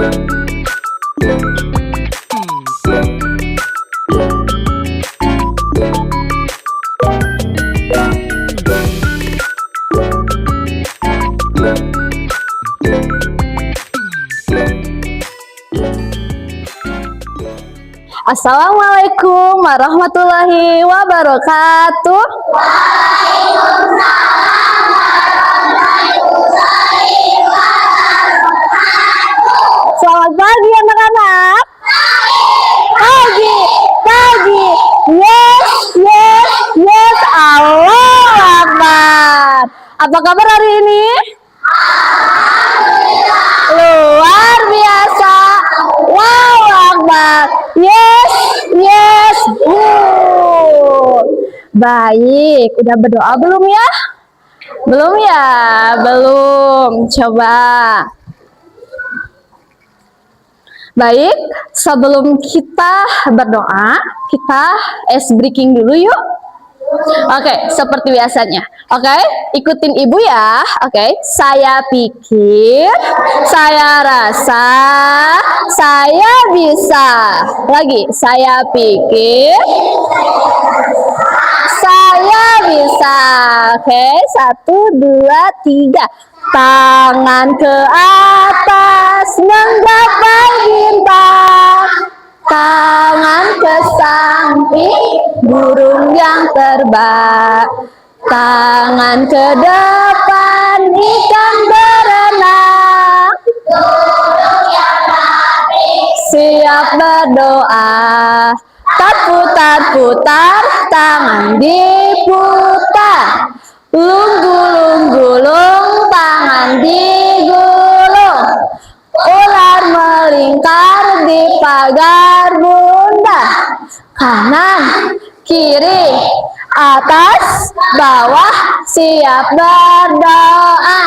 Assalamualaikum warahmatullahi wabarakatuh. Selamat pagi anak-anak. Pagi. Yes. Allahu Akbar. Apa kabar hari ini? Luar biasa. Wow Akbar. Yes. Baik, udah berdoa belum ya? Belum ya? Belum. Coba. Baik, sebelum kita berdoa, kita ice breaking dulu yuk. Oke, seperti biasanya. Oke, ikutin ibu ya. Oke, saya pikir, saya rasa, saya bisa. Lagi, saya pikir, saya bisa. Oke, 1, 2, 3. Tangan ke atas menggapai bintang, tangan ke samping burung yang terbang, tangan ke depan ikan berenang, siap berdoa. Putar, tangan diputar, gulung, tangan digulung, ular melingkar di pagar bunda, kanan, kiri, atas, bawah, siap berdoa.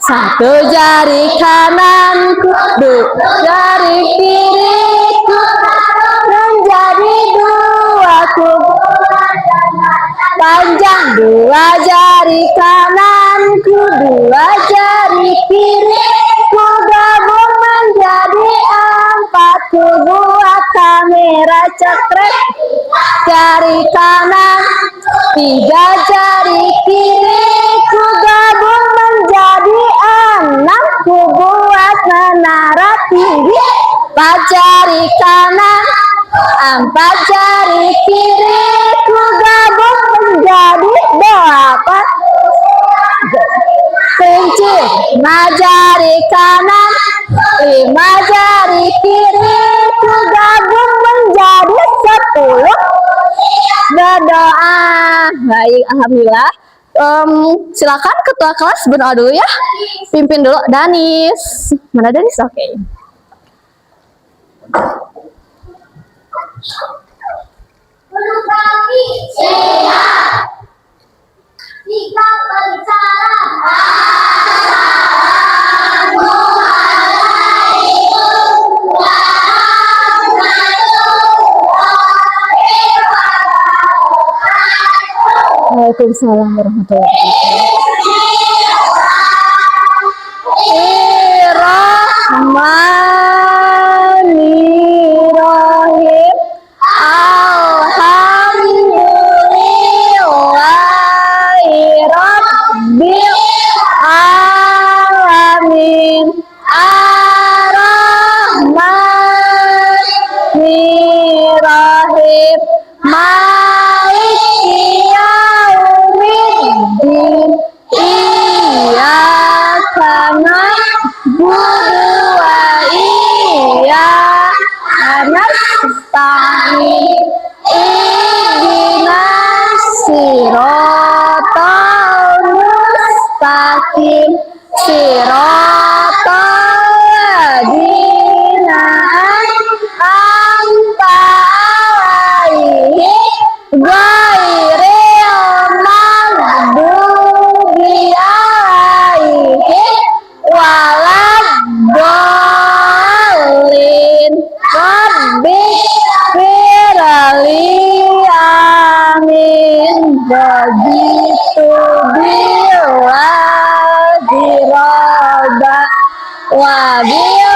1 jari kananku, 2 jari kiriku, menjadi 2 kubu panjang. 2 jari kananku, 2 jari kiriku, gabung menjadi 4 kubu kamera cekret. Jari kanan, 3 jari kiriku, gabung menjadi 6 kubu menara tinggi. 4 jari kanan, 4 jari kiriku, gabung menjadi 8. Kelinci, 5 jari kanan, 5 jari kiriku, gabung menjadi 10. Berdoa. Baik, alhamdulillah. Silakan ketua kelas berdoa dulu ya. Pimpin dulu Danis. Mana Danis? Oke. Jika berbicara Waalaikumsalam warahmatullahi wabarakatuh. Alhamdulillahi rabbil alamin. Ar-Rahmanir-Rahim. Maliki yaumiddin. Iyyaka na'budu wa iyyaka nasta'in. Ihdinas siratal mustaqim. Siratal ladzina an'amta 'alaihim ghairil maghdubi 'alaihim waladdallin. Rabbighfirli, amin. Begitu bila diraba wabil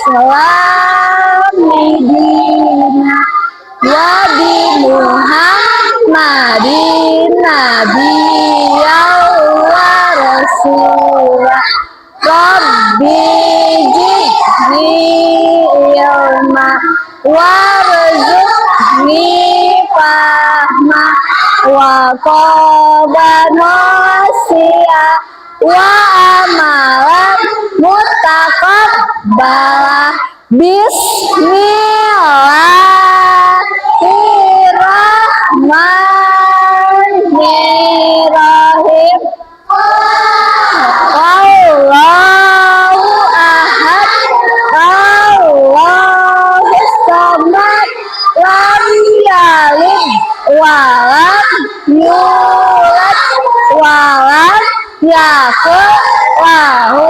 Islam dina wa bi Muhammadin nabiyyan wa rasulah. Rabbi zidni ilma warzuqni fahma wa qabanasiya wa amalan mutaqabbala. Bismillahirrahmanirrahim. Allahu ahad, Allahu samad, lam yalid walam yulad walam yakul lahu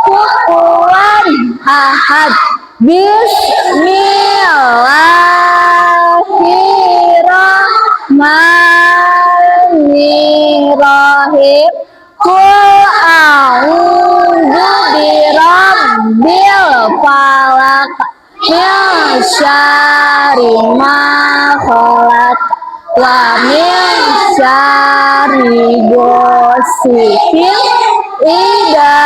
kufuwan ahad. Bismillahirrahmanirrahim. Qul a'udzu birabbil falaq min syarri ma khalaq wa min syarri ghasiqin idza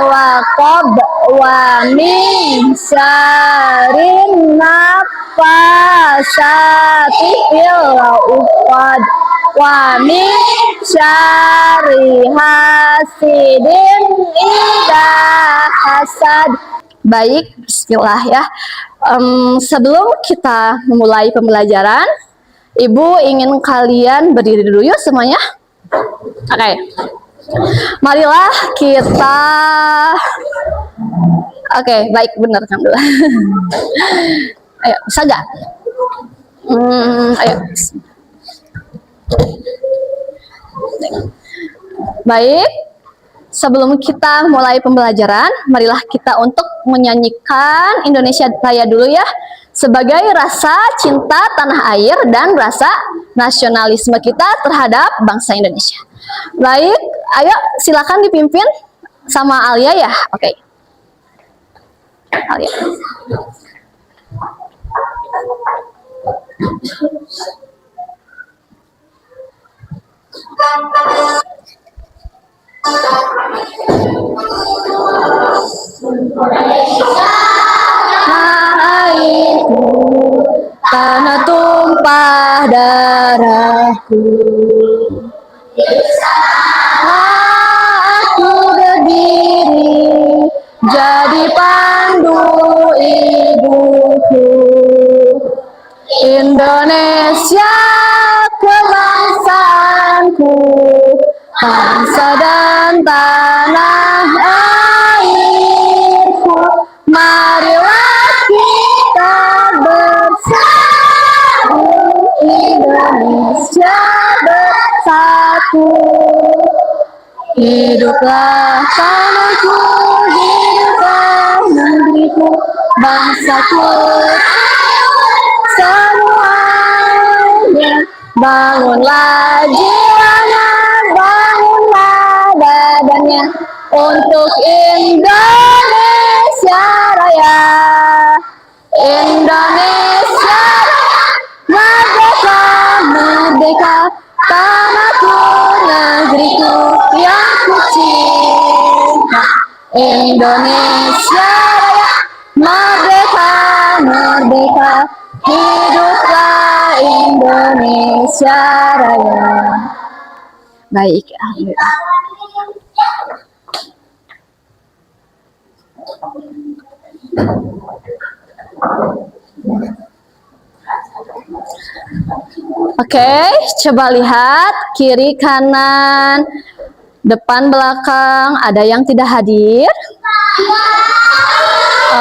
waqab wa min syarri nafasati fil 'uqad wa min syarri hasidin idza hasad. Baik, bismillah ya. Sebelum kita memulai pembelajaran, Ibu ingin kalian berdiri dulu yuk semuanya. Oke. Marilah kita. Oke, baik, benar kan dulu. Ayo, bisa gak? Ayo. Baik, sebelum kita mulai pembelajaran, marilah kita untuk menyanyikan Indonesia Raya dulu ya, sebagai rasa cinta tanah air dan rasa nasionalisme kita terhadap bangsa Indonesia. Baik, ayo silakan dipimpin sama Alia ya. Oke. Alia. Airku, tanah tumpah darahku. Aku berdiri jadi pandu ibuku. Indonesia kebangsaanku, bangsa dan tanah airku. Marilah kita bersatu, Indonesia bersatu. Hiduplah tanahku, hiduplah negeriku, bangsaku. Semuanya bangunlah jiwanya, bangunlah badannya untuk Indonesia Raya. Indonesia merdeka, merdeka, tanahku, negeriku yang ku cinta. Indonesia Raya, merdeka, merdeka, hiduplah Indonesia Raya. Baik, alhamdulillah. Oke, coba lihat kiri kanan, depan belakang, ada yang tidak hadir?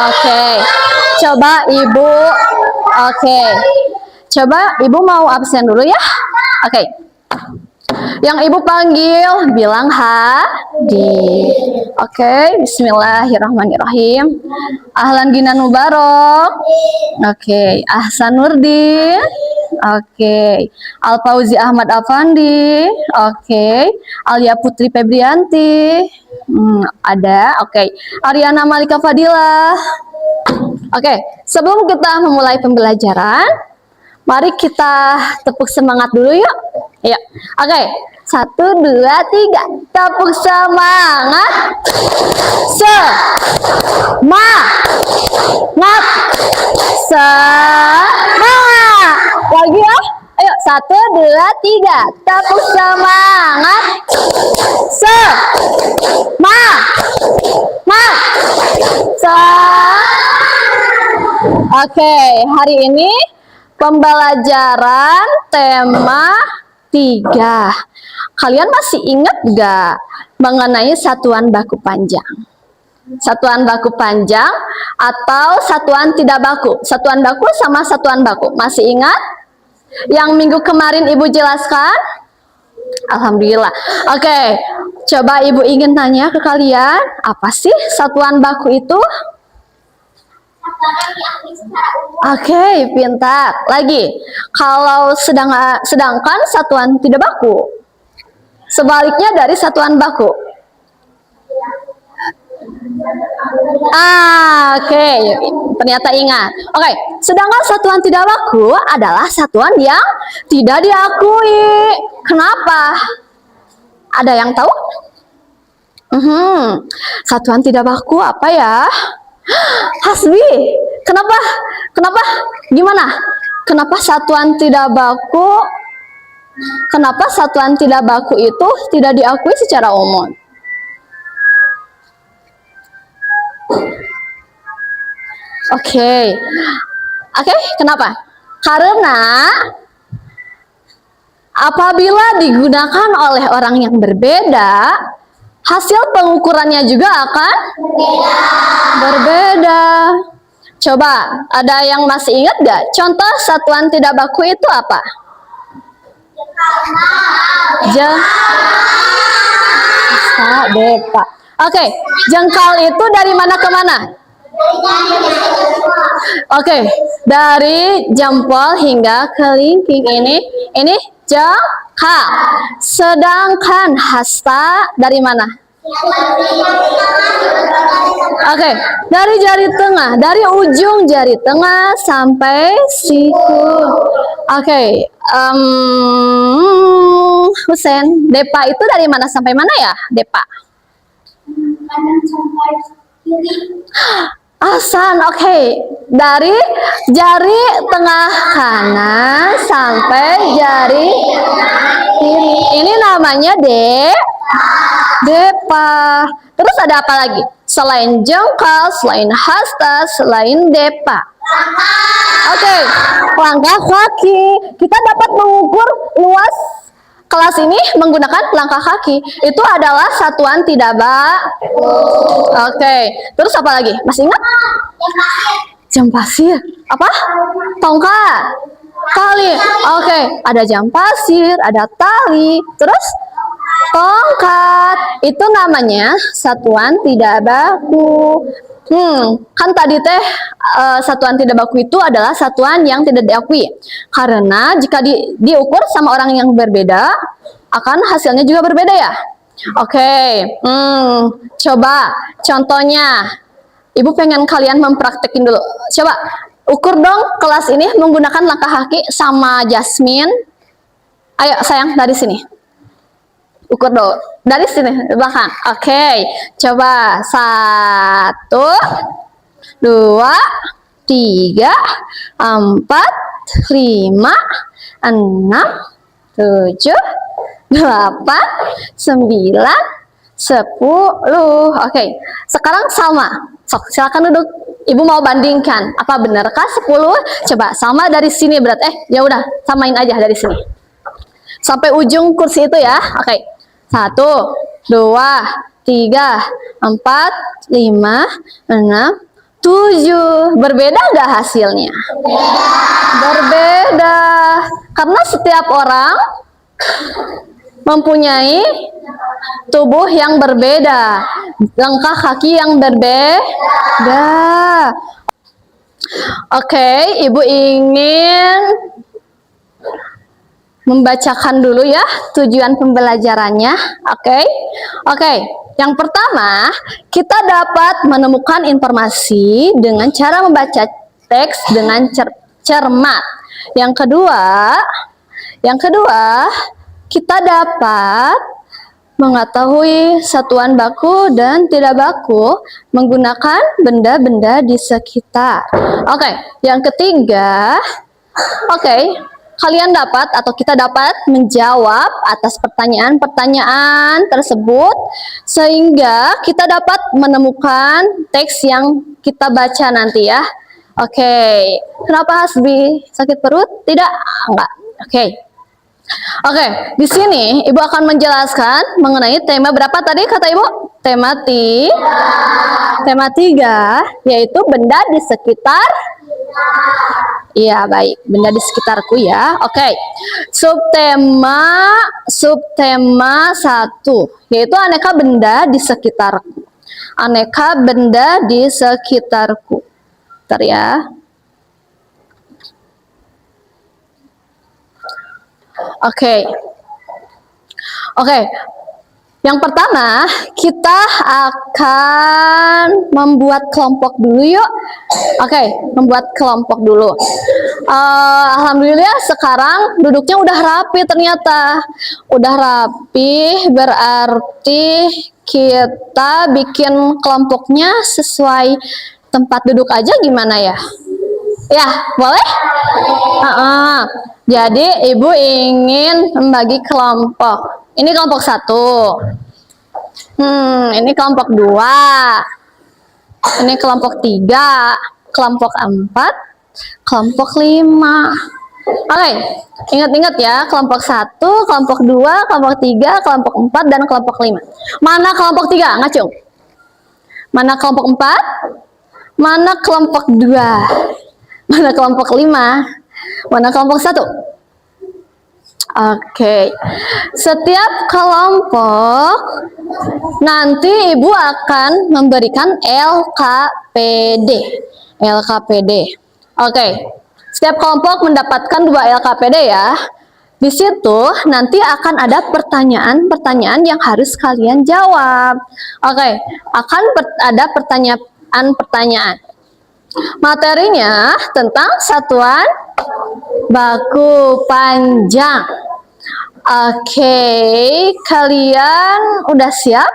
Oke, coba Ibu. Oke, coba Ibu mau absen dulu ya. Oke, yang Ibu panggil bilang hadir. Oke, bismillahirrahmanirrahim. Ahlan Ginan Mubarok. Oke, Ahsan Nurdin. Oke, Al-Fauzi Ahmad Afandi. Oke, Alia Putri Febrianti. Ada. Oke, Ariana Malika Fadilah. Oke, sebelum kita memulai pembelajaran, mari kita tepuk semangat dulu yuk. Yuk. Oke, 1, 2, 3. Tepuk semangat. Semangat. Semangat. Lagi ya. Ayo, 1, 2, 3. Tepuk semangat. Semangat. Oke, hari ini pembelajaran tema 3. Kalian masih ingat gak mengenai satuan baku panjang? Satuan baku panjang atau satuan tidak baku? Satuan baku sama satuan baku. Masih ingat? Yang minggu kemarin Ibu jelaskan? Alhamdulillah. Oke, coba Ibu ingin tanya ke kalian, apa sih satuan baku itu? Oke, pintar. Lagi, kalau sedangkan satuan tidak baku, sebaliknya dari satuan baku. Oke, ternyata ingat. Oke, sedangkan satuan tidak baku adalah satuan yang tidak diakui. Kenapa? Ada yang tahu? Satuan tidak baku apa ya? Hasbi, kenapa? Gimana? Kenapa satuan tidak baku? Kenapa satuan tidak baku itu tidak diakui secara umum? Oke, kenapa? Karena apabila digunakan oleh orang yang berbeda, hasil pengukurannya juga akan berbeda. Coba, ada yang masih ingat gak? Contoh satuan tidak baku itu apa? Depa. Oke, jengkal itu dari mana ke mana? Oke, dari jempol hingga kelingking. Ini jengkal. Sedangkan hasta dari mana? Oke, dari jari tengah, dari ujung jari tengah sampai siku. Oke, Husen, depa itu dari mana sampai mana ya, depa? Ahsan, oke. Dari jari tengah kanan sampai jari kiri. Ini namanya depa. Terus ada apa lagi? Selain jengkal, selain hasta, selain depa. Oke, langkah kaki. Kita dapat mengukur luas kelas ini menggunakan langkah kaki. Itu adalah satuan tidak baku. Oke, terus apa lagi? Masih ingat? Jam pasir. Apa? Tongkat. Tali. Oke, ada jam pasir, ada tali. Terus tongkat. Itu namanya satuan tidak baku. Kan tadi teh satuan tidak baku itu adalah satuan yang tidak diakui. Karena jika diukur sama orang yang berbeda, akan hasilnya juga berbeda ya. Oke, coba contohnya. Ibu pengen kalian mempraktekin dulu. Coba ukur dong kelas ini menggunakan langkah kaki sama Jasmine. Ayo sayang, dari sini. Ukur dulu. Dari sini, belakang. Oke, coba 1, 2, 3, 4, 5, 6, 7, 8, 9, 10. Oke, sekarang Salma. Sok, silakan duduk. Ibu mau bandingkan. Apa benarkah 10? Coba Salma dari sini berat. Ya udah, samain aja dari sini. Sampai ujung kursi itu ya. Oke. 1, 2, 3, 4, 5, 6, 7. Berbeda nggak hasilnya? Berbeda. Karena setiap orang mempunyai tubuh yang berbeda, langkah kaki yang berbeda. Oke, Ibu ingin membacakan dulu ya tujuan pembelajarannya. Oke. Yang pertama, kita dapat menemukan informasi dengan cara membaca teks dengan cermat. Yang kedua, kita dapat mengetahui satuan baku dan tidak baku menggunakan benda-benda di sekitar. Oke, yang ketiga, kalian dapat atau kita dapat menjawab atas pertanyaan-pertanyaan tersebut sehingga kita dapat menemukan teks yang kita baca nanti ya. Oke, kenapa Hasbi? Sakit perut? Tidak? Enggak. Oke, di sini Ibu akan menjelaskan mengenai tema berapa tadi kata Ibu? Tema 3, yaitu benda di sekitar. Iya, baik. Benda di sekitarku ya. Oke. Subtema 1, yaitu aneka benda di sekitarku. Aneka benda di sekitarku. Bentar ya. Oke. Yang pertama, kita akan membuat kelompok dulu yuk. Membuat kelompok dulu. Alhamdulillah sekarang duduknya udah rapi ternyata. Udah rapi, berarti kita bikin kelompoknya sesuai tempat duduk aja gimana ya? Ya, boleh? Jadi Ibu ingin membagi kelompok. Ini kelompok 1. Ini kelompok 2. Ini kelompok 3. Kelompok 4. Kelompok 5. Ingat-ingat ya, kelompok 1, kelompok 2, kelompok 3, kelompok 4, dan kelompok 5. Mana kelompok 3? Ngacung. Mana kelompok 4? Mana kelompok 2? Mana kelompok 5? Mana kelompok 1? Setiap kelompok nanti Ibu akan memberikan LKPD. Setiap kelompok mendapatkan 2 LKPD ya. Di situ nanti akan ada pertanyaan-pertanyaan yang harus kalian jawab. Akan ada pertanyaan-pertanyaan. Materinya tentang satuan baku panjang. Kalian udah siap?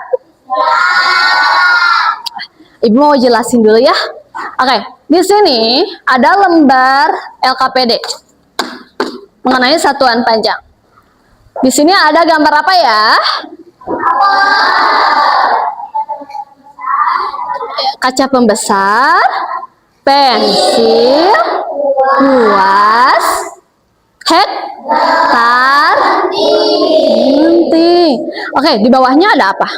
Ibu mau jelasin dulu ya. Di sini ada lembar LKPD mengenai satuan panjang. Di sini ada gambar apa ya? Kaca pembesar, pensil, kuas, hektar, gunting. Di bawahnya ada apa?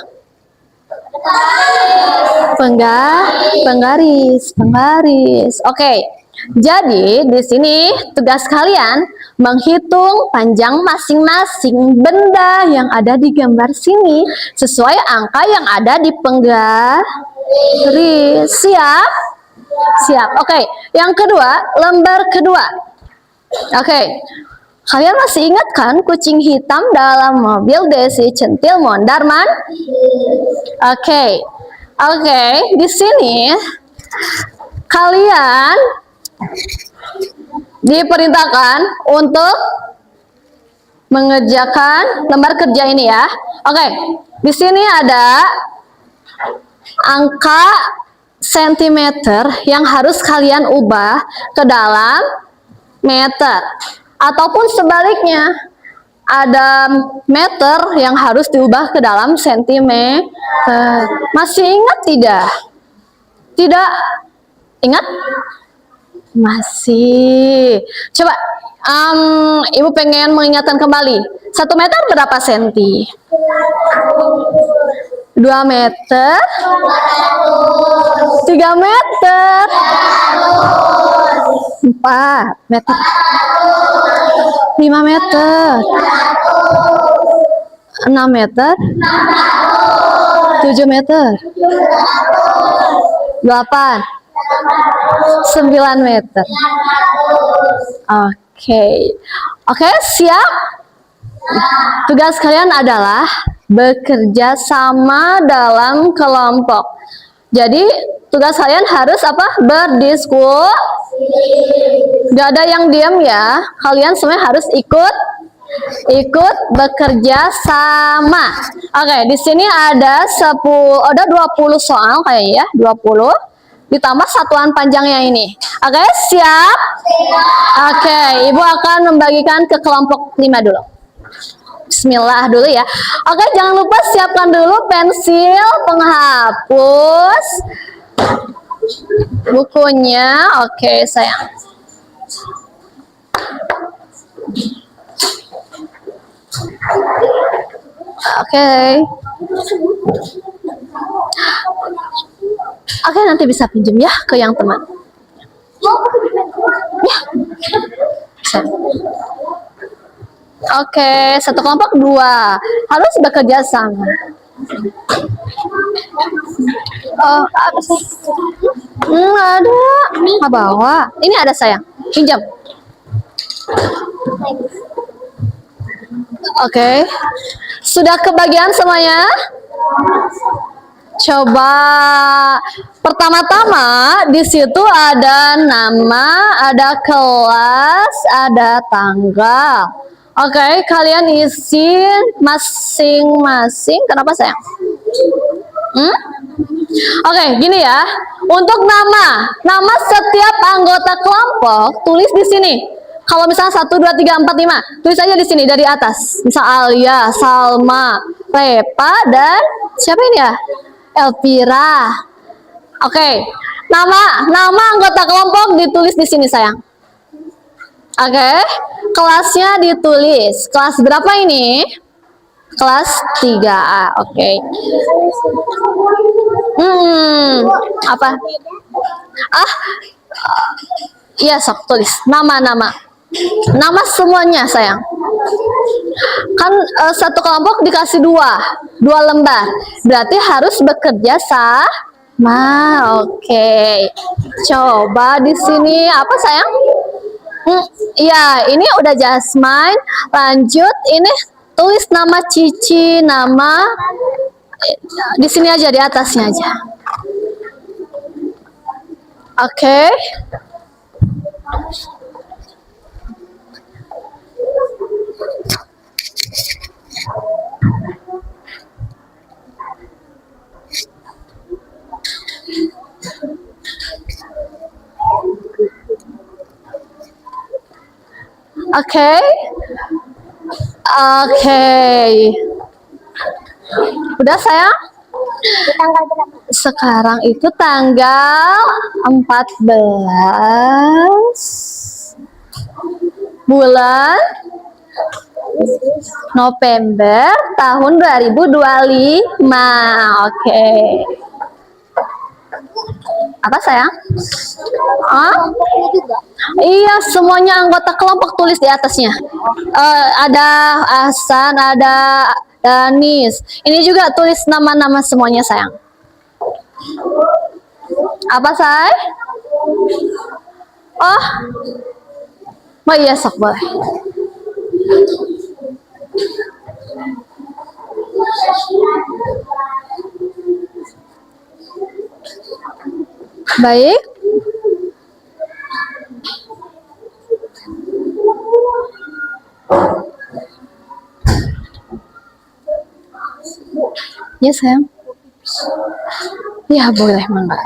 Penggaris. Jadi di sini tugas kalian menghitung panjang masing-masing benda yang ada di gambar sini sesuai angka yang ada di penggaris. Siap? Yang kedua, lembar kedua. Kalian masih ingat kan kucing hitam dalam mobil Desi Centil Mondarman? Di sini kalian diperintahkan untuk mengerjakan lembar kerja ini ya. Di sini ada angka sentimeter yang harus kalian ubah ke dalam meter, ataupun sebaliknya ada meter yang harus diubah ke dalam sentimeter. Masih ingat tidak? Tidak ingat? Masih. Coba Ibu pengen mengingatkan kembali. 1 meter berapa senti? 2 meter? 3 meter? 4 meter? 5 meter? 6 meter? 7 meter? 8? 9 meter? Oke, siap? Tugas kalian adalah bekerja sama dalam kelompok. Jadi tugas kalian harus apa? Berdiskusi. Gak ada yang diam ya. Kalian semuanya harus ikut bekerja sama. Oke, di sini ada 20 soal kayaknya ya, 20 ditambah satuan panjangnya ini. Oke, siap? Oke, Ibu akan membagikan ke kelompok 5 dulu. Bismillah dulu ya. Oke, jangan lupa siapkan dulu pensil, penghapus, bukunya. Oke, sayang. Oke. Oke, nanti bisa pinjam ya ke yang teman. Ya. Bisa. Oke, satu kelompok 2 harus bekerja sama. Oh, apa sih? Ada. Nggak bawa. Ini ada sayang. Pinjam. Oke. Sudah kebagian semuanya? Coba pertama-tama di situ ada nama, ada kelas, ada tanggal. Oke, kalian isi masing-masing. Kenapa sayang? Oke, gini ya. Untuk nama setiap anggota kelompok tulis di sini. Kalau misalnya 1, 2, 3, 4, 5, tulis aja di sini dari atas. Misal Alia, Salma, Repa, dan siapa ini ya? Elvira. Oke, nama anggota kelompok ditulis di sini sayang. Oke, kelasnya ditulis. Kelas berapa ini? Kelas 3A. Oke. Apa? Iya, sok tulis nama semuanya sayang. Kan satu kelompok dikasih 2 lembar, berarti harus bekerja sama. Oke. Coba di sini apa sayang? Iya, ini udah Jasmine. Lanjut, ini tulis nama Cici, nama di sini aja, di atasnya aja. Oke. Oke. Udah sayang? Tanggal berapa? Sekarang itu tanggal 14 bulan November tahun 2025. Oke. Apa sayang? Kelompoknya juga. Iya, semuanya anggota kelompok tulis di atasnya. Ada Hasan, ada Danis. Ini juga tulis nama-nama semuanya sayang. Apa say? Oh iya, sok boleh. Baik. Ya sayang. Ya boleh, mangga.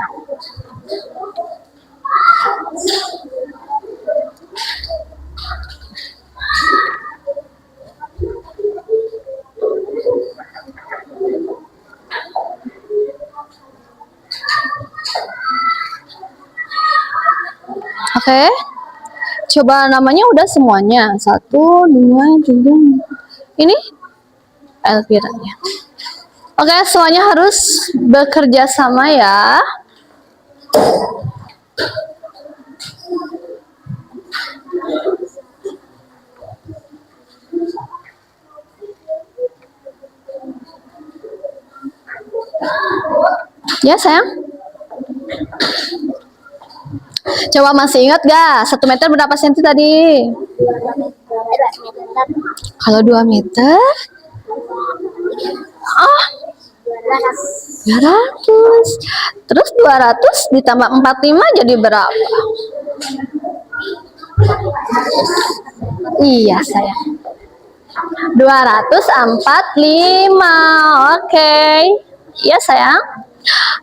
Oke. Coba namanya udah semuanya. 1, 2, 3. Ini Elvira ya. Oke, semuanya harus bekerja sama ya. Ya sayang. Coba masih ingat gak? 1 meter berapa senti tadi? Kalau 2 meter Ah, 200. Terus 200 ditambah 45 jadi berapa? Iya, sayang. 245. Oke. Iya, sayang.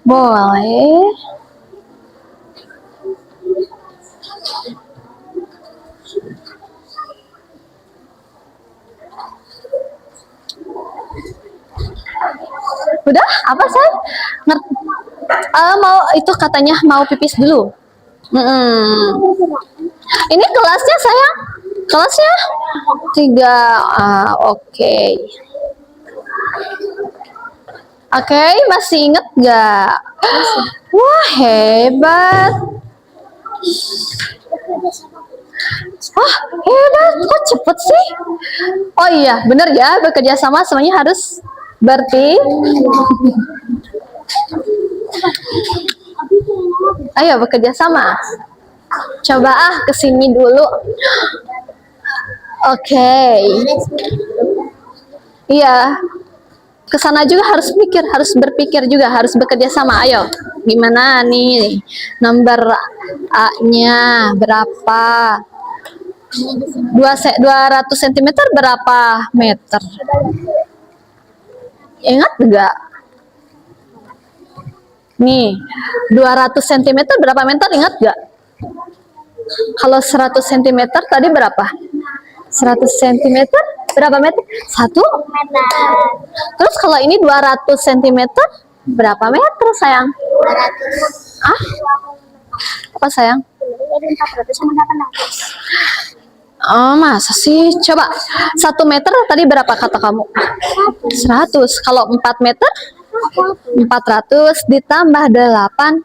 Boleh. Udah? Apa, say? Mau itu katanya mau pipis dulu. Ini kelasnya, sayang. Kelasnya 3. Oke. Oke, masih inget gak? Wah, hebat. Wah, hebat. Kok cepet sih? Oh iya, bener ya. Bekerja sama semuanya harus berarti. Ayo bekerja sama. Coba kesini dulu. Oke. Iya. Kesana juga harus mikir, harus berpikir juga, harus bekerja sama. Ayo, gimana nih? Nomor A-nya berapa? 200 cm berapa meter? Ingat enggak? Nih, 200 cm berapa meter? Ingat enggak? Kalau 100 cm tadi berapa? 100 cm berapa meter? 1 meter. Terus kalau ini 200 cm berapa meter, sayang? 200. Apa, sayang? Jadi 400 sama 800. Oh, masa sih? Coba 1 meter tadi berapa kata kamu? 100. Kalau 4 meter? 400 ditambah 8.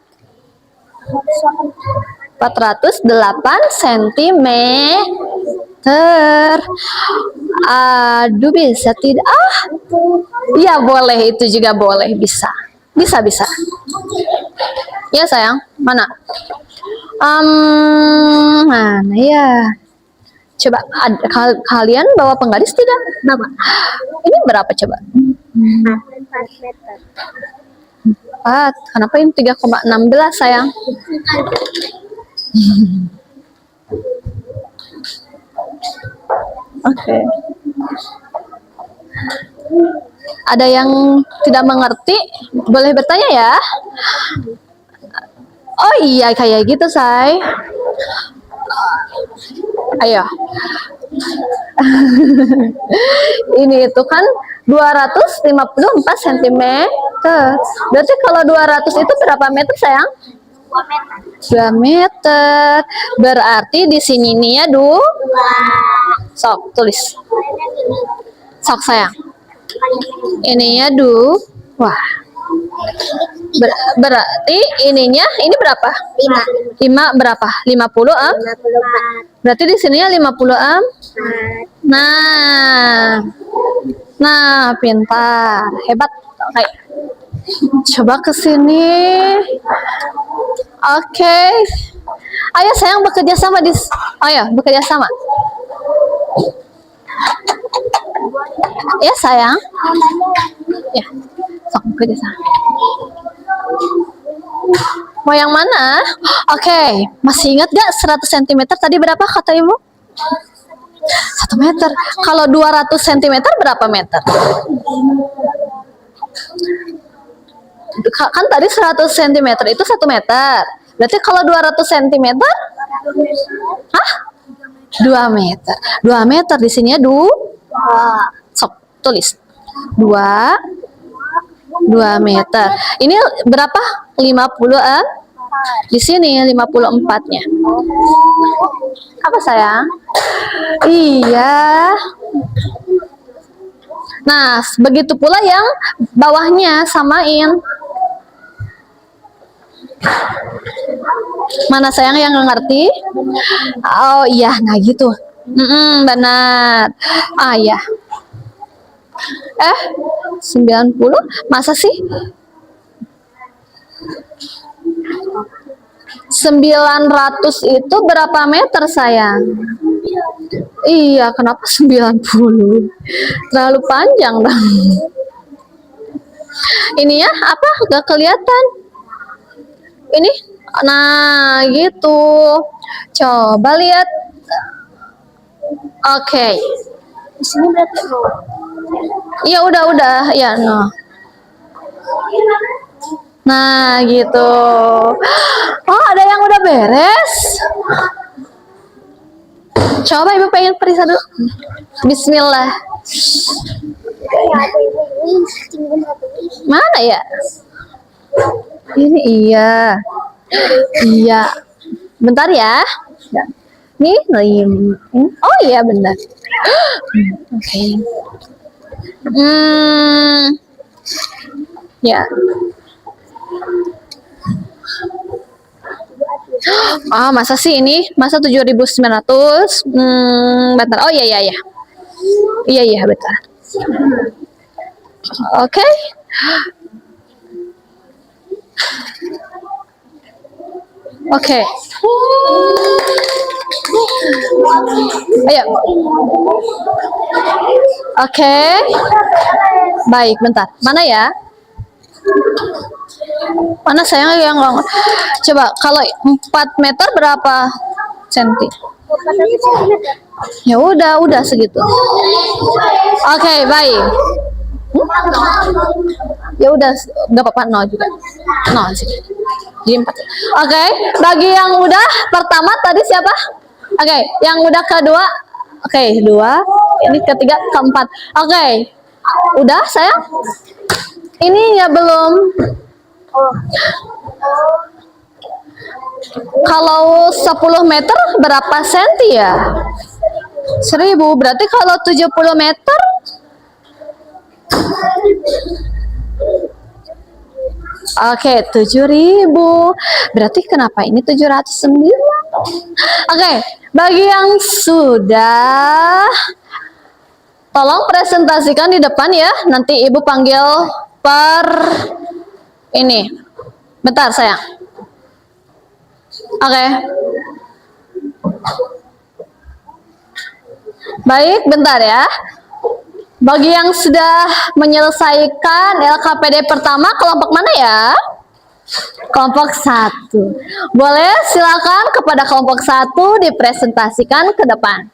408 cm. Aduh, bisa tidak? Iya, boleh, itu juga boleh, bisa. Bisa. Ya, sayang. Mana? Mana ya? Coba kalian bawa penggaris tidak? Berapa? Ini berapa coba? 4 meter. 4. Kenapa ini 3,16, sayang? Oke. Ada yang tidak mengerti? Boleh bertanya ya. Oh iya, kayak gitu, say. Ayo. Ini itu kan 254 cm. Berarti kalau 200 itu berapa meter, sayang? 2 meter. 2 meter. Berarti di sini nih ya, Sok, tulis. Sok, sayang. Ininya wah. Berarti ininya ini berapa? 5 berapa? 50 am? 54. Berarti di sininya 50 am? Nah, pintar, hebat. Oke. Coba ke sini. Oke. Ayo, sayang, bekerja sama Ayo, bekerja sama. Ya, sayang. Ya. Sok, bekerja sama. Mau yang mana? Oke. Masih ingat gak 100 cm tadi berapa kata ibu? 1 meter. Kalau 200 cm berapa meter? Kan tadi 100 cm itu 1 meter. Berarti kalau 200 cm? Hah? 2 meter. 2 meter di sini ya, Sok, tulis. 2 meter. Ini berapa? 50 am? Di sini 54-nya. Apa, sayang? Iya. Nah, begitu pula yang bawahnya samain. Mana, sayang, yang ngerti? Oh iya, nah gitu. Benar. Ya. 90? Masa sih? 900 itu berapa meter, sayang? Iya, kenapa 90? Terlalu panjang dong. Ini ya, apa? Gak kelihatan. Ini, nah gitu. Coba lihat. Oke. Di sini berarti no. Iya udah, ya no. Nah gitu. Oh ada yang udah beres. Coba ibu pengen periksa dulu. Bismillah. Ya ada ini. Tinggal satu ini. Mana ya? Ini iya. Iya. Bentar ya. Nih, oh iya benar. Oke. Ya. Ah, masa sih ini? Masa 7.900? Bentar. Oh iya iya iya. Iya iya bentar. Oke. Oke. Ayo. Oke. Baik, bentar. Mana ya? Mana sayang yang long? Coba kalau 4 meter berapa senti? 400 cm. Ya udah segitu. Oke, baik. Ya udah, nggak apa-apa, nol juga. Nol sih. Jadi 4. Oke, bagi yang udah pertama tadi siapa? Oke, yang udah kedua. Oke, 2. Ini ketiga, keempat. Oke. Udah, sayang? Ini ya belum. Kalau 10 meter berapa senti ya? 1000. Berarti kalau 70 meter Oke, 7.000. Berarti kenapa ini 709? Oke, bagi yang sudah, tolong presentasikan di depan ya. Nanti ibu panggil per ini. Bentar, sayang. Oke. Baik, bentar ya. Bagi yang sudah menyelesaikan LKPD pertama, kelompok mana ya? Kelompok 1. Boleh silakan kepada kelompok 1 dipresentasikan ke depan.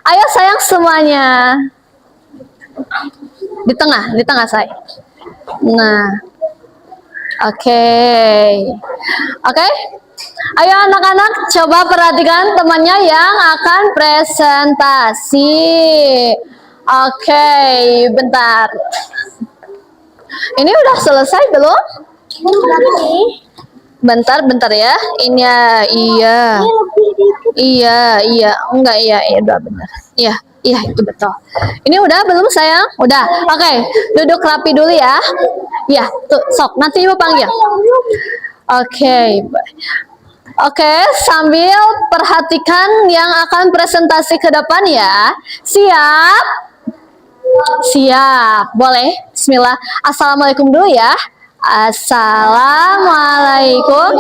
Ayo sayang semuanya. Di tengah saya. Nah. Oke. Ayo anak-anak coba perhatikan temannya yang akan presentasi. Oke, bentar. Ini udah selesai belum? Bentar ya. Ini ya, iya. Enggak iya, udah benar. Iya itu betul. Ini udah belum sayang? Udah. Oke, duduk rapi dulu ya. Ya, tuh sok nanti ibu panggil. Oke, sambil perhatikan yang akan presentasi ke depan ya. Siap? Siap. Boleh? Bismillah. Assalamualaikum dulu ya. Assalamualaikum.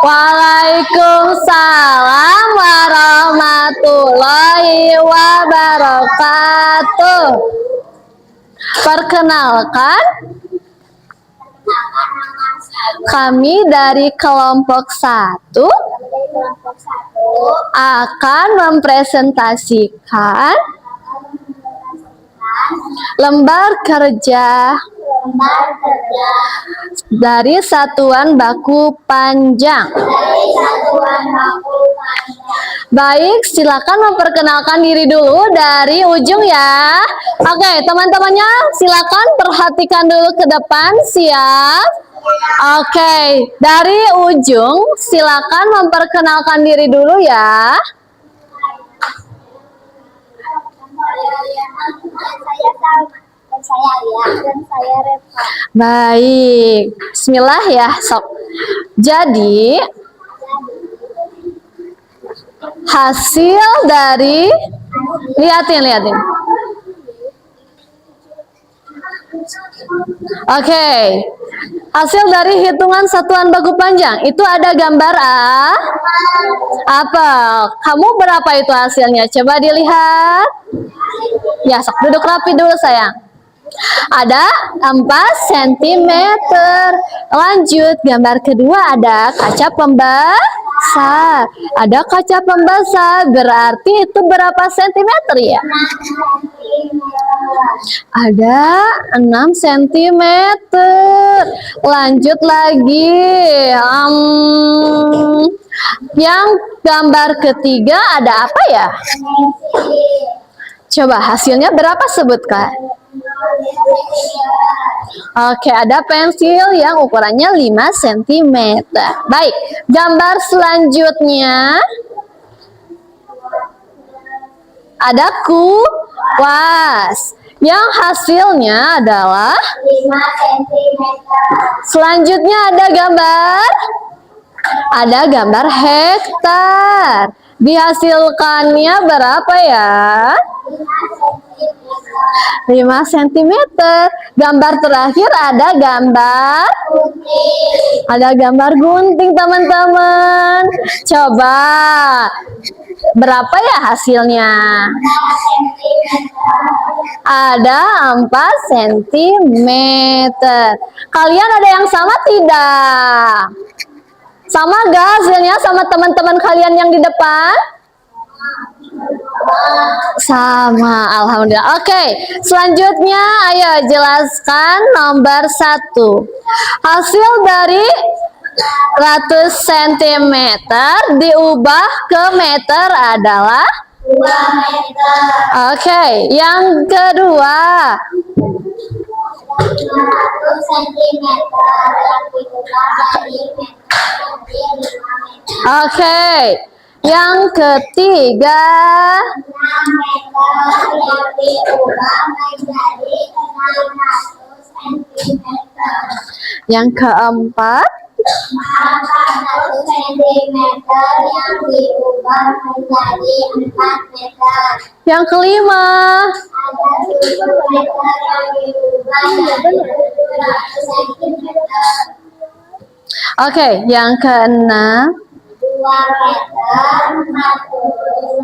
Waalaikumsalam warahmatullahi wabarakatuh. Perkenalkan, kami dari kelompok 1 akan mempresentasikan lembar kerja dari Satuan Baku Panjang. Baik, silakan memperkenalkan diri dulu dari ujung ya. Oke, teman-temannya silakan perhatikan dulu ke depan, siap? Oke, dari ujung silakan memperkenalkan diri dulu ya. Saya Alia dan saya Reva. Baik, bismillah ya, sok. Jadi, hasil dari liatin. Oke. Hasil dari hitungan satuan baku panjang itu ada gambar apa? Kamu berapa itu hasilnya? Coba dilihat. Ya, sok duduk rapi dulu sayang. Ada 4 cm. Lanjut, gambar kedua ada kaca pembesar. Ada kaca pembesar, berarti itu berapa sentimeter ya? Ada 6 cm. Lanjut lagi. Yang gambar ketiga ada apa ya? Coba hasilnya berapa sebutkan? Oke, ada pensil yang ukurannya 5 cm. Baik, gambar selanjutnya ada kuas yang hasilnya adalah 5 cm. selanjutnya ada gambar hektar. Dihasilkannya berapa ya? 5 cm. Gambar terakhir ada gambar gunting teman-teman. Coba berapa ya hasilnya? Ada 4 cm. Kalian ada yang sama tidak? Sama gak hasilnya sama teman-teman kalian yang di depan? Sama, alhamdulillah. Oke, selanjutnya ayo jelaskan nomor 1. Hasil dari ratus cm diubah ke meter adalah 2 meter. Oke, yang kedua 500 cm yang diubah dari meter menjadi 5 meter. Oke, yang ketiga 6 meter yang diubah menjadi 600 cm. yang keempat 400 cm yang diubah menjadi 4 meter. yang kelima Ada 7 meter yang diubah menjadi 700 cm. Oke, yang keenam 2 meter 40 cm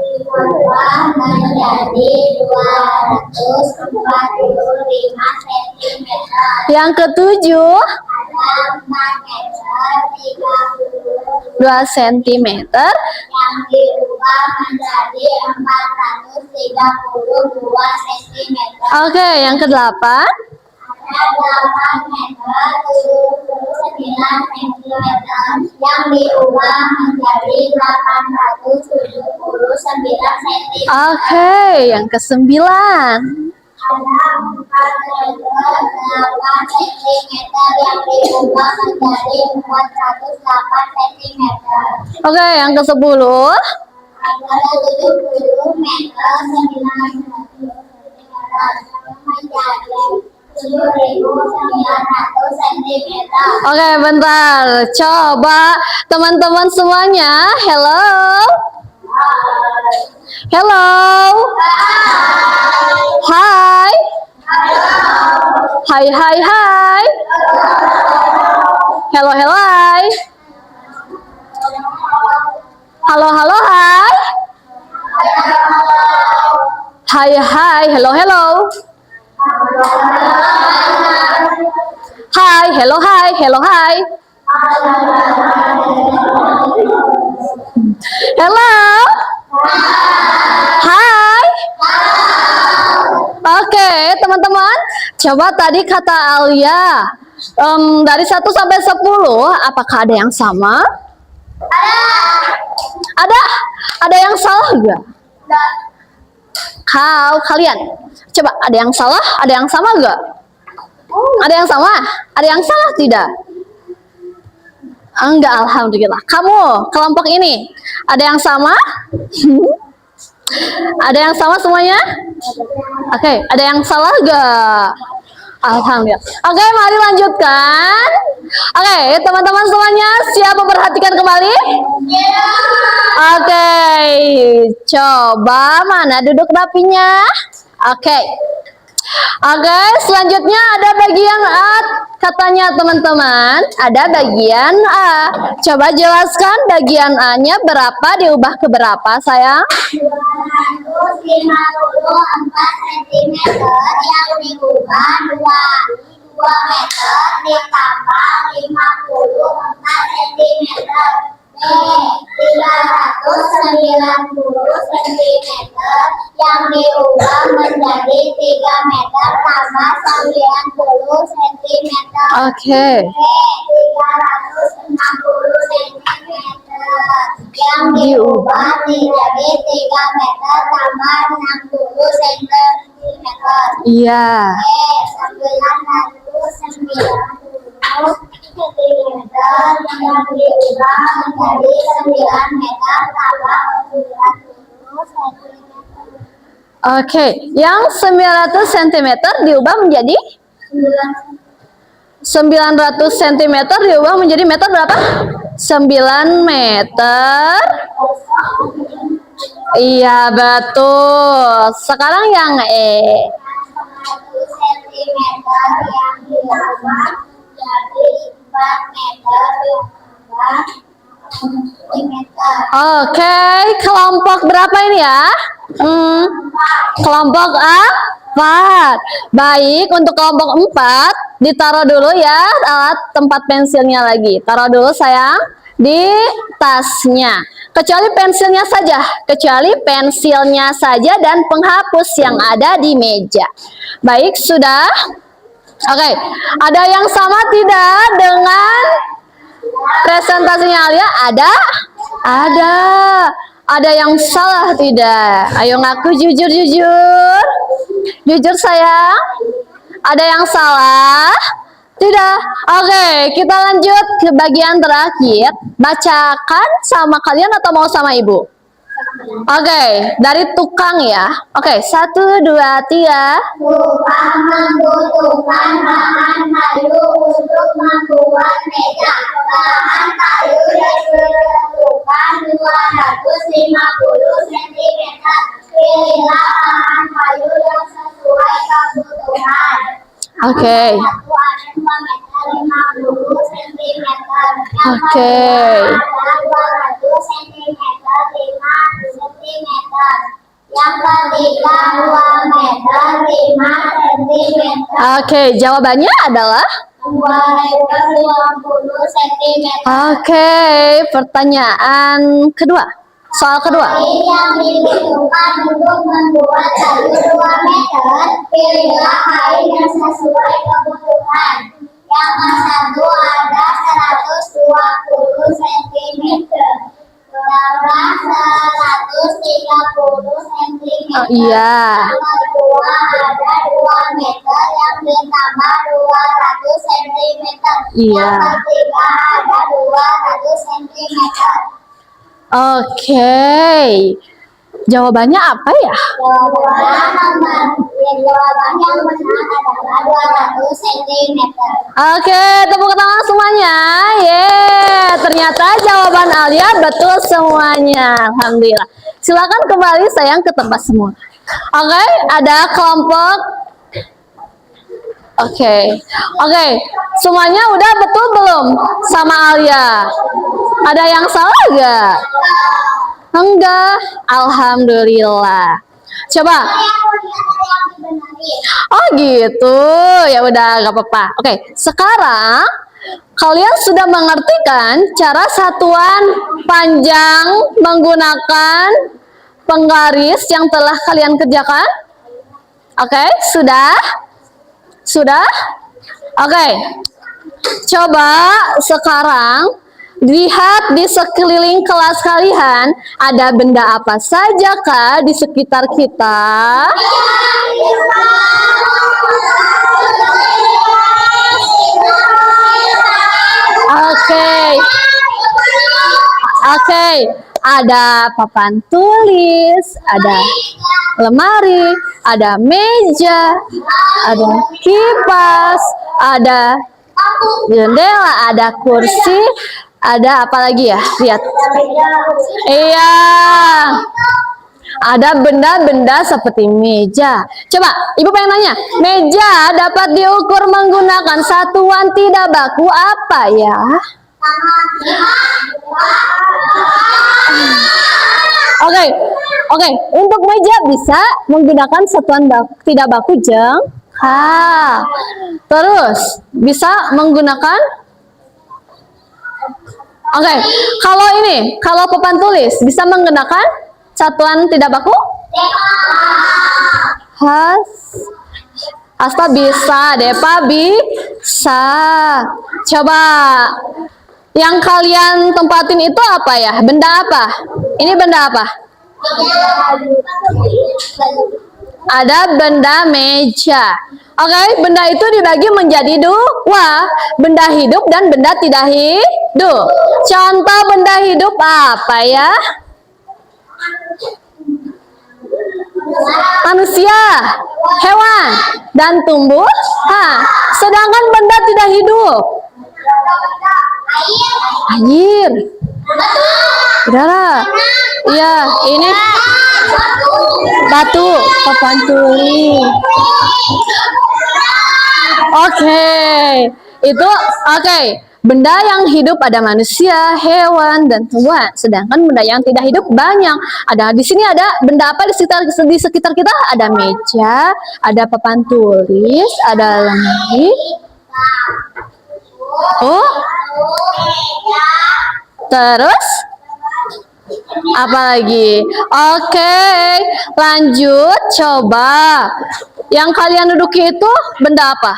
diubah menjadi 245 cm. yang ketujuh Ada 4 meter 32 2 cm yang diubah menjadi 432 cm. Oke, yang kedelapan Ada 8 meter 79 cm yang diubah menjadi 879 cm. Oke, yang kesembilan Ada 4 meter 8 cm yang diubah menjadi 408 cm. Oke, yang kesepuluh Ada 70 meter 9 cm menjadi 7.900 cm. Oke, bentar. Coba teman-teman semuanya. Hello. Hello. Hai. Hai, hai, hai. Hello, hello, hai. Halo, halo, hai. Hai, hai. Hello, hello. Hai, hello, hai. Hello, hai. Hello. Hai. Oke, teman-teman. Coba tadi kata Alia, dari 1 sampai 10, apakah ada yang sama? Ada. Ada yang salah enggak? Kalian. Coba ada yang salah, ada yang sama enggak? Ada yang sama? Ada yang salah tidak? Enggak, alhamdulillah. Kamu, kelompok ini, ada yang sama? Ada yang sama semuanya? Oke, ada yang salah enggak? Alhamdulillah. Oke, mari lanjutkan. Oke, teman-teman semuanya siap memperhatikan kembali? Oke, coba mana duduk rapinya? Oke. Oke, selanjutnya ada bagian A. Katanya teman-teman, ada bagian A. Coba jelaskan bagian A-nya berapa diubah ke berapa, sayang? 254 cm yang diubah 2 meter ditambah 54 cm. B. 390 cm yang diubah menjadi 3 meter tambah 90 cm. Oke. B. 360 cm yang diubah menjadi 3 meter tambah 60 cm. Iya. B. 990 cm yang diubah menjadi 9 meter tambah 90 cm. Oke, yang 900 cm diubah menjadi 900 cm diubah menjadi meter berapa? 9 meter. Iya, betul. Sekarang yang E. 1 cm yang diubah menjadi 4 meter ditambah meter. Oke, kelompok berapa ini ya? Kelompok A 4. Baik, untuk kelompok 4 ditaruh dulu ya alat tempat pensilnya lagi. Taruh dulu sayang di tasnya. Kecuali pensilnya saja dan penghapus yang ada di meja. Baik, sudah. Oke, ada yang sama tidak dengan presentasinya Alia? Ada. Ada yang salah tidak? Ayo ngaku jujur. Jujur sayang. Ada yang salah? Tidak. Oke, kita lanjut ke bagian terakhir. Bacakan sama kalian atau mau sama ibu? Oke, dari tukang ya. Oke, 1, 2, 3. Tukang membutuhkan bahan kayu untuk membuat meja. Bahan kayu yang dibutuhkan 250 cm. Pilihlah bahan kayu yang sesuai kebutuhan. Oke. Satu ada 2 meter 50 cm. Oke. Ada 200 cm 5 cm. Yang ketiga 2 meter 5 cm. Oke, jawabannya adalah 220 cm. Oke, pertanyaan kedua. Soal kedua. Kain yang dibutuhkan untuk membuat kayu 2 meter, pilihlah kain yang sesuai kebutuhan. Yang satu ada 120 cm. Tambah 130 cm. Oh, iya. Yang kedua ada 2 meter yang ditambah 200 cm. Iya. Yang ketiga ada 200 cm. Oke. Jawabannya apa ya? Jawabannya yang benar adalah 200 cm. Oke, tepuk tangan semuanya. Yeay, ternyata jawaban Alia betul semuanya. Alhamdulillah. Silakan kembali sayang ke tempat semua. Oke, ada kelompok. Oke. Semuanya udah betul belum sama Alia? Ada yang salah gak? Enggak. Alhamdulillah. Coba. Oh gitu. Ya udah gak apa-apa. Oke, sekarang kalian sudah mengerti kan cara satuan panjang menggunakan penggaris yang telah kalian kerjakan? Oke, sudah? Sudah? Oke. Coba sekarang lihat di sekeliling kelas kalian, ada benda apa saja kah di sekitar kita? Oke. Ada papan tulis, ada lemari, ada meja, ada kipas, ada jendela, ada kursi, ada apa lagi ya? Lihat. Iya. Ada benda-benda seperti meja. Coba, Ibu pengen nanya, meja dapat diukur menggunakan satuan tidak baku apa ya? Oke, oke. Untuk meja bisa menggunakan satuan tidak baku jengkal. Terus bisa menggunakan. Oke, kalau papan tulis bisa menggunakan satuan tidak baku? Hasta bisa, Depa bisa. Coba yang kalian tempatin itu apa ya? Benda apa? Ini benda apa? Ada benda meja. Oke, benda itu dibagi menjadi dua, benda hidup dan benda tidak hidup. Contoh benda hidup apa ya? Manusia, hewan, dan tumbuhan. Sedangkan benda tidak hidup. Air. Udara. Iya, ini batu, papan tulis. Oke. Itu oke. Benda yang hidup ada manusia, hewan, dan tumbuhan. Sedangkan benda yang tidak hidup banyak. Ada di sini ada benda apa di sekitar kita? Ada meja, ada papan tulis, ada lemari. Oh. Terus apa lagi? Oke, lanjut coba. Yang kalian duduki itu benda apa?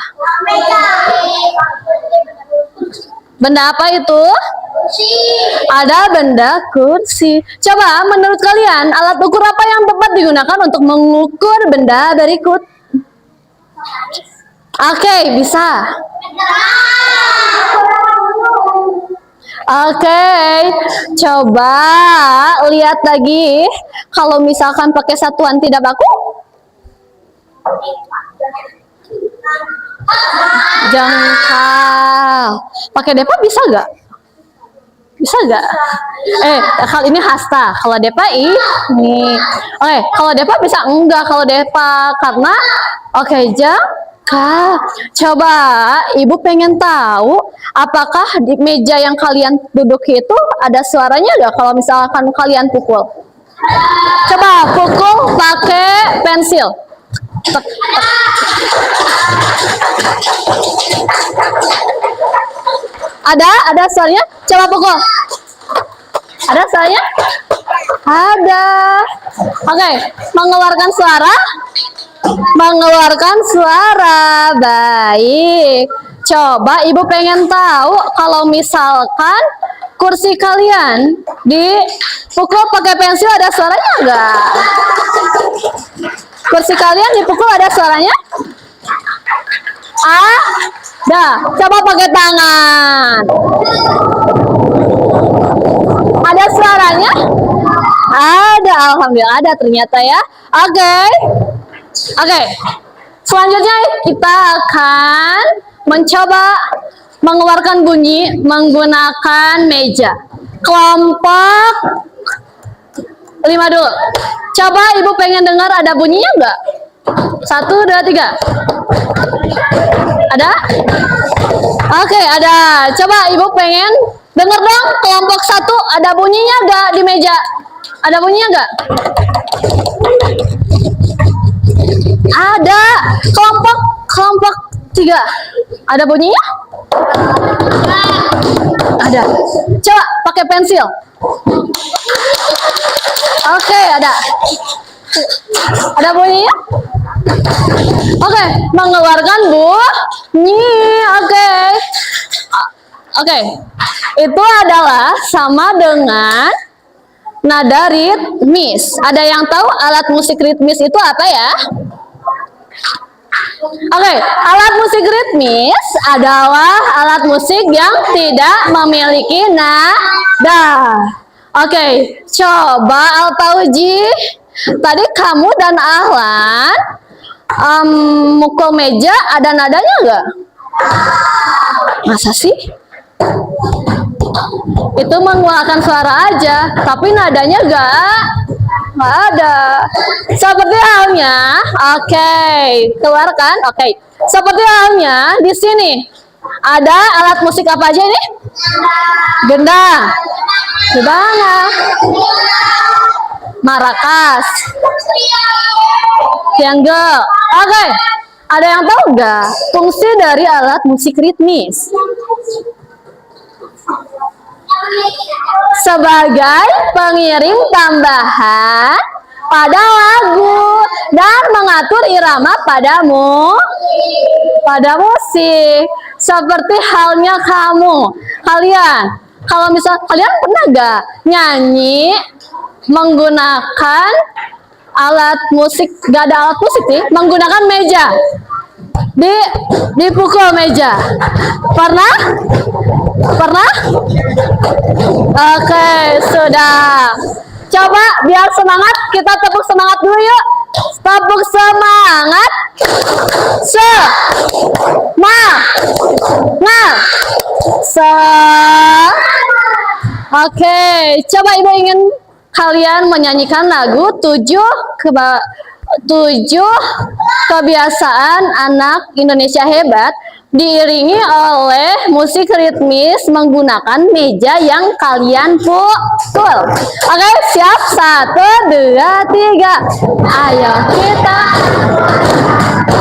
Benda apa itu? Ada benda kursi. Coba menurut kalian alat ukur apa yang tepat digunakan untuk mengukur benda berikut? Oke, bisa. Oke, coba lihat lagi. Kalau misalkan pakai satuan tidak baku, jengkal. Pakai depa bisa nggak? Bisa nggak? Kalau ini hasta. Kalau depa ini. Oke, kalau depa bisa enggak? Kalau depa karena jengkal. Coba Ibu pengen tahu apakah di meja yang kalian duduk itu ada suaranya nggak kalau misalkan kalian pukul? Coba pukul pakai pensil. Tek, tek. Ada suaranya? Coba pukul. Ada suaranya? Ada. Oke, mengeluarkan suara. Mengeluarkan suara. Baik. Coba Ibu pengen tahu kalau misalkan kursi kalian dipukul pakai pensil ada suaranya enggak? Kursi kalian dipukul ada suaranya? Ada. Coba pakai tangan. Ada suaranya? Ada. Alhamdulillah ada ternyata ya. Oke. Selanjutnya kita akan mencoba mengeluarkan bunyi menggunakan meja. Kelompok 5 dulu. Coba Ibu pengen dengar ada bunyinya enggak? 1, 2, 3. Ada? Oke, ada. Coba Ibu pengen dengar dong kelompok 1 ada bunyinya enggak di meja? Ada bunyinya enggak? Ada. Kelompok 3. Ada bunyinya? Ada. Coba pakai pensil. Oke, ada. Ada bunyinya? Oke, mengeluarkan bunyi. Oke. Itu adalah sama dengan nada ritmis. Ada yang tahu alat musik ritmis itu apa ya? Oke, alat musik ritmis adalah alat musik yang tidak memiliki nada. Oke, coba Al-Fauji. Tadi kamu dan Ahlan mukul meja ada nadanya nggak? Masa sih? Itu mengeluarkan suara aja, tapi nadanya nggak Nggak ada. Seperti halnya, oke, keluarkan, oke. Seperti halnya di sini ada alat musik apa aja ini? Gendang. Di mana? Marakas. Triangle. Oke. Ada yang tahu nggak fungsi dari alat musik ritmis? Sebagai pengiring tambahan pada lagu dan mengatur irama pada musik. Seperti halnya kalian, kalau misal kalian pernah gak nyanyi menggunakan alat musik, gak ada alat musik sih, menggunakan meja, dipukul meja, pernah? Oke, sudah. Coba biar semangat, kita tepuk semangat dulu yuk. Tepuk semangat. Oke, coba Ibu ingin kalian menyanyikan lagu 7 kebiasaan anak Indonesia hebat diiringi oleh musik ritmis menggunakan meja yang kalian pukul. Oke, siap? 1, 2, 3. Ayo kita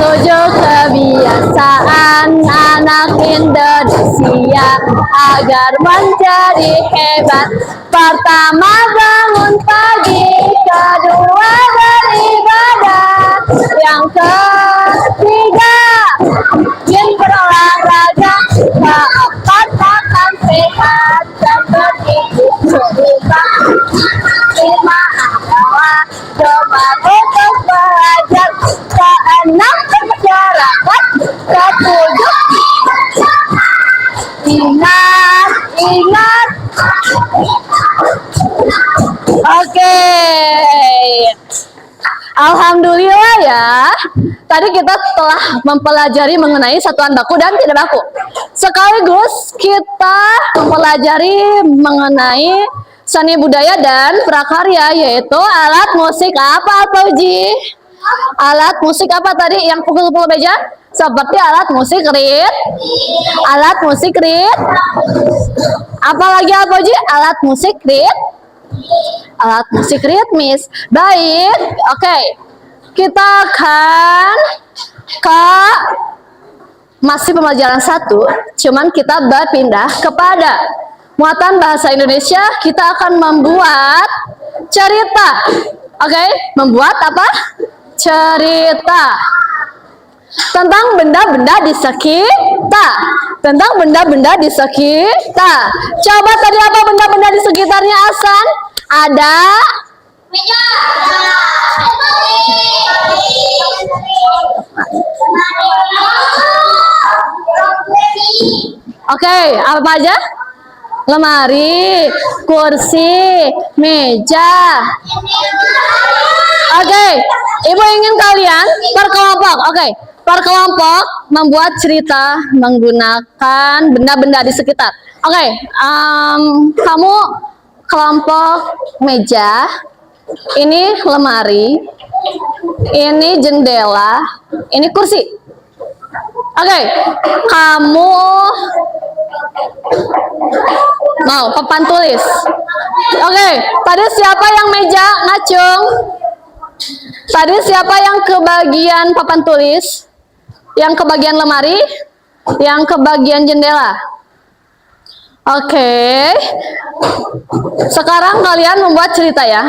7 kebiasaan anak Indonesia agar menjadi hebat. Pertama, bangun pagi. Kedua, beribadah. Yang ketiga, berolahraga. Keempat, makan sehat seperti berbuka. 5 adalah coba untuk belajar. Keenam, masyarakat. Ketujuh, ingat. Oke. Alhamdulillah ya. Tadi kita telah mempelajari mengenai satuan baku dan tidak baku. Sekaligus kita mempelajari mengenai seni budaya dan prakarya, yaitu alat musik apa, Uji? Alat musik apa tadi yang pukul-pukul meja? Seperti alat musik Apalagi apa, Uji? Alat musik ritmis. Baik, oke. Kita akan masih pembelajaran 1, cuman kita berpindah kepada muatan bahasa Indonesia. Kita akan membuat cerita. Oke, membuat apa? Cerita tentang benda-benda di sekitar. Coba tadi apa benda-benda di sekitarnya Hasan? Ada meja. Oke, apa aja? Lemari, kursi, meja. Oke, Ibu ingin kalian berkelompok. Oke, berkelompok membuat cerita menggunakan benda-benda di sekitar. Oke, kamu kelompok meja. Ini lemari, ini jendela, ini kursi. Oke, kamu mau papan tulis. Oke, tadi siapa yang meja ngacung? Tadi siapa yang kebagian papan tulis? Yang kebagian lemari? Yang kebagian jendela? Oke. Sekarang kalian membuat cerita ya,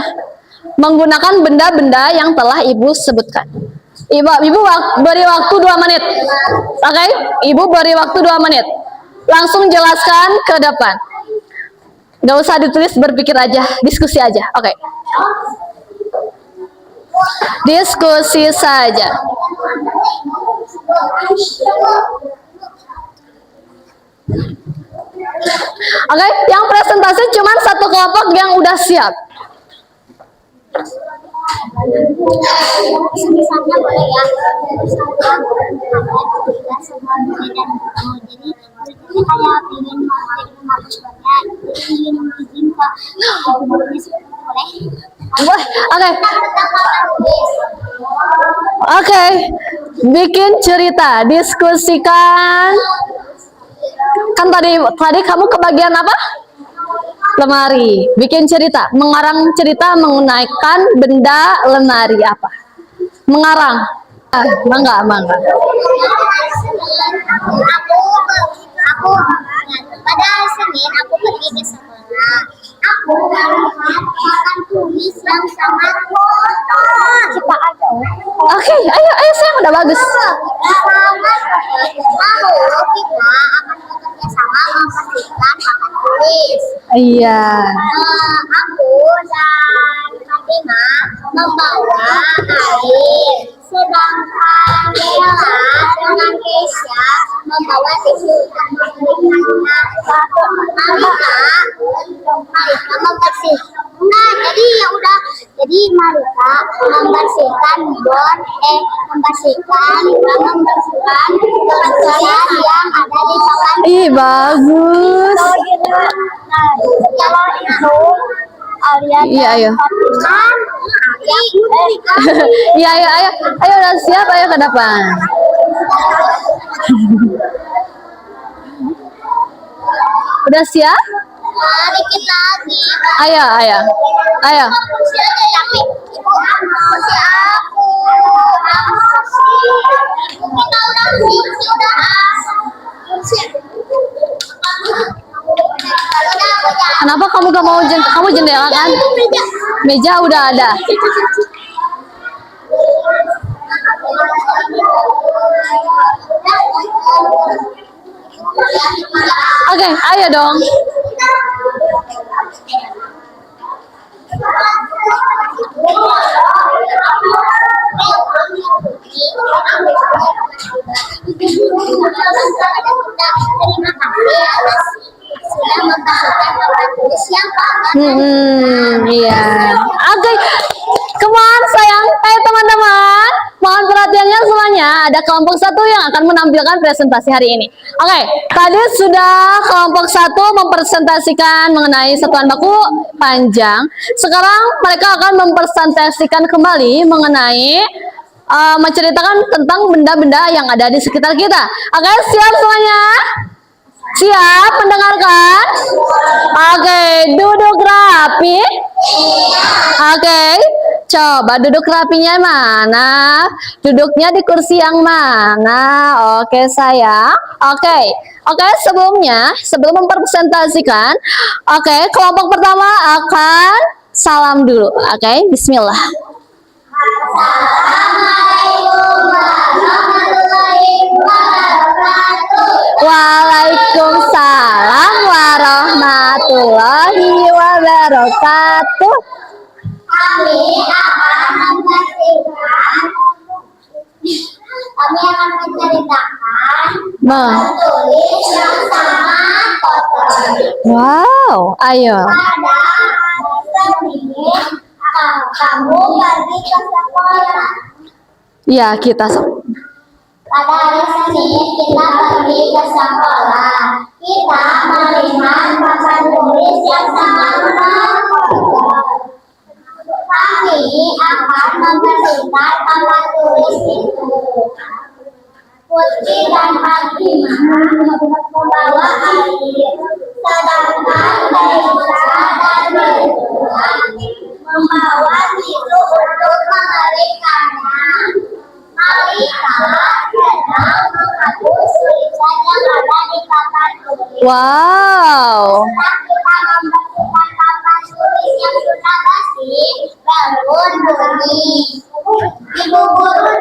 menggunakan benda-benda yang telah Ibu sebutkan. Ibu beri waktu 2 menit. Oke, Ibu beri waktu 2 menit. Langsung jelaskan ke depan. Gak usah ditulis, berpikir aja, diskusi aja. Oke. Diskusi saja. Oke, yang presentasi cuma 1 kelompok yang udah siap. Misalnya boleh ya, semua boleh dan jadi kayak ingin menghapus banyak, jadi ingin izin ke gurunya boleh. Oke. Oke. Bikin cerita, diskusikan. Kan tadi kamu kebagian apa? Lemari. Bikin cerita, mengarang cerita mengenaikan benda lemari apa? Mengarang. Mangga. Aku pada Senin aku pergi ke sekolah. Aku melihat papan tulis yang sangat kotor. Kita aja. Oke, ayo sayang, udah bagus. Lalu kita akan bekerja sama membersihkan papan tulis. Iya. Aku dan Fatima membawa air, sedangkan Bella dengan Keisha membawa tisu. Marika membersihkan. Nah, jadi ya udah. Jadi Marika membersihkan membersihkan pakaian yang ada di papan. Ih, bagus. Kalau itu Arya Iya, ayo. kan Iya, ayo udah siap, ayo ke depan. Udah siap? dikit lagi. Ayo. Kursi aja tapi ibu kursi aku. Kita udah kursi udah kursi. Kenapa kamu gak mau kamu jendela kan? Meja udah ada. Oke, ayo dong. Sudah membersihkan papan tulis yang kotor. Iya. Oke, come on sayang. Teman-teman, mohon perhatiannya semuanya. Ada kelompok 1 yang akan menampilkan presentasi hari ini. Oke, tadi sudah kelompok 1 mempresentasikan mengenai satuan baku panjang. Sekarang mereka akan mempresentasikan kembali mengenai menceritakan tentang benda-benda yang ada di sekitar kita. Oke, siap semuanya? Siap mendengarkan? Oke, duduk rapi. Oke, coba duduk rapinya mana? Duduknya di kursi yang mana? Oke sayang. Oke, sebelum mempresentasikan, oke, kelompok pertama akan salam dulu. Oke, bismillah. Assalamualaikum warahmatullahi wabarakatuh. Waalaikumsalam warahmatullahi wabarakatuh. Kami akan menceritakan tulis yang sangat kotor. Wow, ayo. Pada Senin kamu pergi ke sekolah. Ya, kita Pada hari Senin kita pergi ke sekolah. Kita melihat papan tulis yang sangat kotor. Kami akan membersihkan papan tulis itu. Putri dan Fatimah membawa air, sedangkan Keisha dan Bella membawa tisu untuk mengeringkannya. Marika sedang menghapus tulisan yang ada di papan tulis. wow. Setelah kita membersihkan papan tulis yang sudah bersih, bangun bunyi. Ibu guru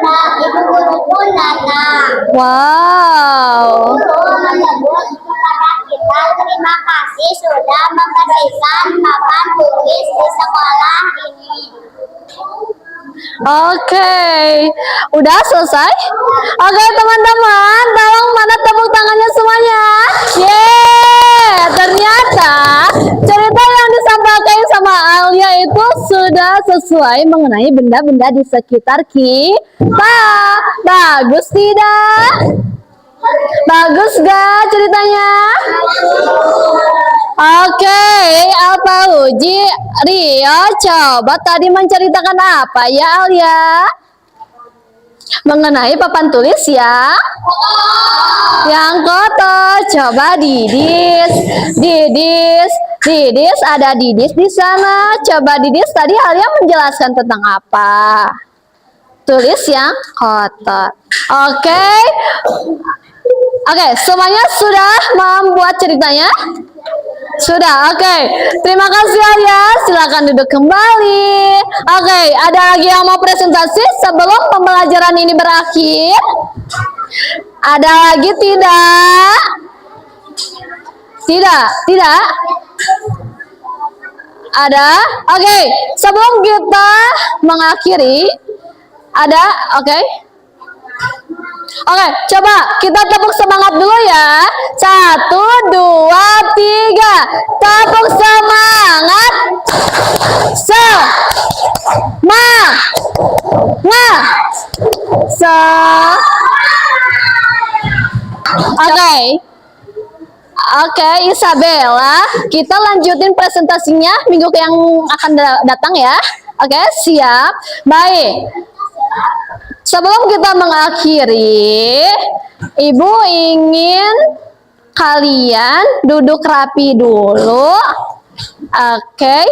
pun datang. Wow. Guru menyebut kepada kita terima kasih sudah membersihkan papan tulis di sekolah ini. Oke, udah selesai? Oke teman-teman, tolong mana tepuk tangannya semuanya. Yeay, ternyata cerita yang disampaikan sama Alia itu sudah sesuai mengenai benda-benda di sekitar kita. Bagus tidak? Bagus gak ceritanya? Oke, apa uji Rio coba tadi menceritakan apa ya Alia? Mengenai papan tulis ya? Yang kotor. Coba Didis, Didis ada Didis di sana. Coba Didis tadi Alia menjelaskan tentang apa? Tulis yang kotor. Oke. Oke, semuanya sudah membuat ceritanya? Sudah, oke. Terima kasih Alia. Silakan duduk kembali. Oke, ada lagi yang mau presentasi sebelum pembelajaran ini berakhir? Ada lagi tidak? Tidak. Ada? Oke, sebelum kita mengakhiri, ada? Oke. Oke, coba kita tepuk semangat dulu ya. 1, 2, 3. Tepuk semangat. Oke, Isabella, kita lanjutin presentasinya minggu yang akan datang ya. Oke, siap. Baik. Sebelum kita mengakhiri, Ibu ingin kalian duduk rapi dulu. Oke.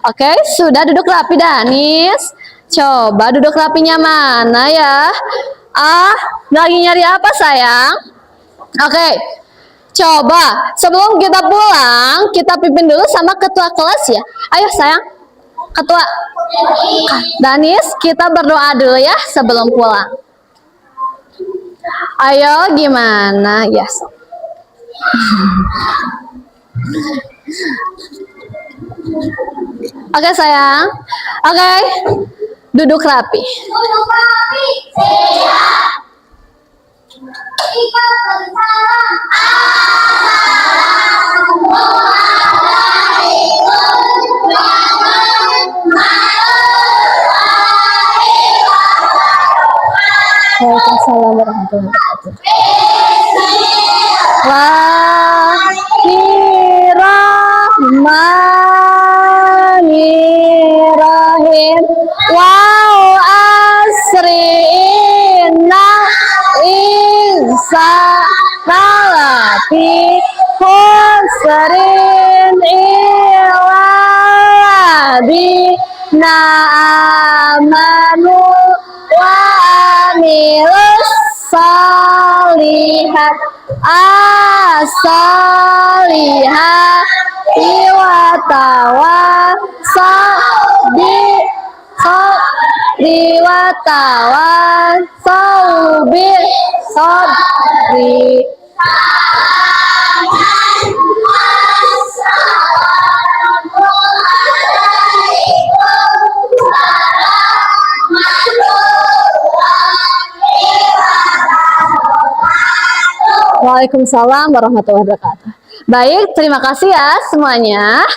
Oke, sudah duduk rapi Danis. Coba duduk rapinya mana ya? Lagi nyari apa sayang? Oke. Coba sebelum kita pulang, kita pimpin dulu sama ketua kelas ya. Ayo sayang. Ketua Danis, kita berdoa dulu ya sebelum pulang. Ayo gimana? Yes. Oke sayang. Oke. Duduk rapi. Duduk rapi. Siap. Waalaikumsalam warahmatullahi wabarakatuh. Bismillahirrahmanirrahim. Wow asri inna insalafi khusrin iladina amanu wa amilus salihat as-salihati wa tawassaw wa tawassaw bis sabri. Waalaikumsalam warahmatullahi wabarakatuh. Baik, terima kasih ya semuanya.